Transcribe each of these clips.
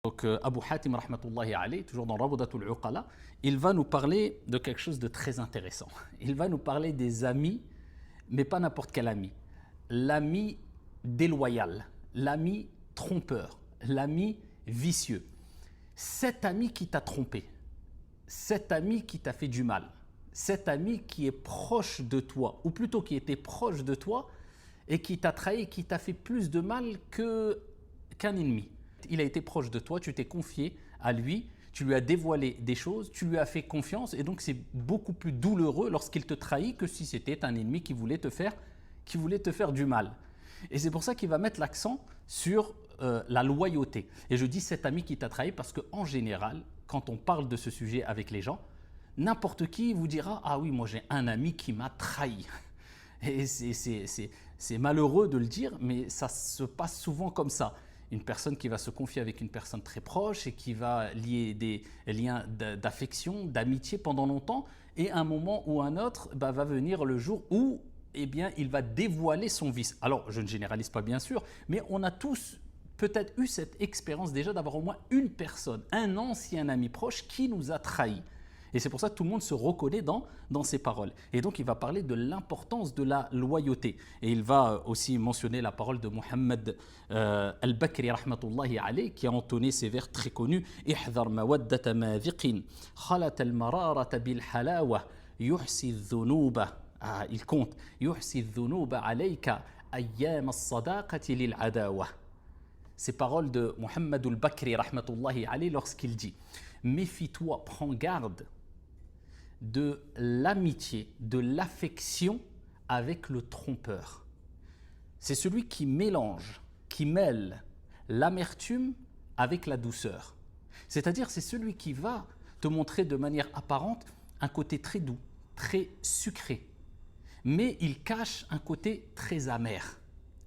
Donc Abu Hatim rahmatullahi alayh, toujours dans Rawdatul Uqala, il va nous parler de quelque chose de très intéressant. Il va nous parler des amis, mais pas n'importe quel ami. L'ami déloyal, l'ami trompeur, l'ami vicieux. Cet ami qui t'a trompé, cet ami qui t'a fait du mal, cet ami qui est proche de toi, ou plutôt qui était proche de toi et qui t'a trahi, qui t'a fait plus de mal qu'un ennemi. Il a été proche de toi, tu t'es confié à lui, tu lui as dévoilé des choses, tu lui as fait confiance et donc c'est beaucoup plus douloureux lorsqu'il te trahit que si c'était un ennemi qui voulait te faire du mal. Et c'est pour ça qu'il va mettre l'accent sur la loyauté. Et je dis cet ami qui t'a trahi parce qu'en général, quand on parle de ce sujet avec les gens, n'importe qui vous dira « Ah oui, moi j'ai un ami qui m'a trahi ». Et c'est malheureux de le dire, mais ça se passe souvent comme ça. Une personne qui va se confier avec une personne très proche et qui va lier des liens d'affection, d'amitié pendant longtemps, et à un moment ou un autre va venir le jour où il va dévoiler son vice. Alors, je ne généralise pas bien sûr, mais on a tous peut-être eu cette expérience déjà d'avoir au moins une personne, un ancien ami proche qui nous a trahis. Et c'est pour ça que tout le monde se reconnaît dans ces paroles. Et donc il va parler de l'importance de la loyauté. Et il va aussi mentionner la parole de Mohammed al-Bakri rahmatullahi alayh, qui a entonné ces vers très connus. Ihdhar mawaddata madhiqin, khalat al-mararata bil halawa, yuhsi dhunuba. Il compte. Yuhsi dhunuba alayka ayyam as-sadaqati lil adawa. Ces paroles de Mohammed al-Bakri rahmatullahi alayh lorsqu'il dit: méfie-toi, prends garde de l'amitié, de l'affection avec le trompeur. C'est celui qui mélange, qui mêle l'amertume avec la douceur. C'est-à-dire, c'est celui qui va te montrer de manière apparente un côté très doux, très sucré, mais il cache un côté très amer.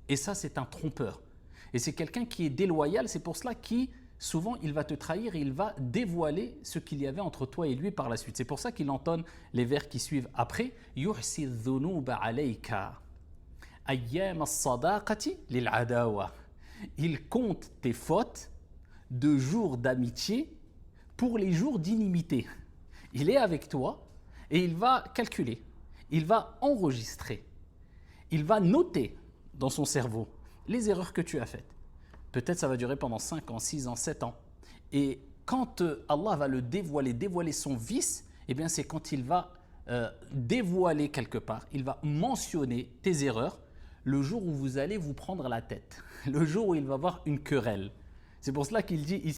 Et ça, c'est un trompeur. Et c'est quelqu'un qui est déloyal, c'est pour cela qu'il souvent, il va te trahir et il va dévoiler ce qu'il y avait entre toi et lui par la suite. C'est pour ça qu'il entonne les vers qui suivent après. Yuhsi dhunuba alayka ayyam as-sadaqati lil adawa. Il compte tes fautes de jours d'amitié pour les jours d'inimité. Il est avec toi et il va calculer, il va enregistrer, il va noter dans son cerveau les erreurs que tu as faites. Peut-être ça va durer pendant 5 ans, 6 ans, 7 ans. Et quand Allah va le dévoiler son vice, eh bien c'est quand il va dévoiler quelque part, il va mentionner tes erreurs le jour où vous allez vous prendre la tête, le jour où il va y avoir une querelle. C'est pour cela qu'il dit ici,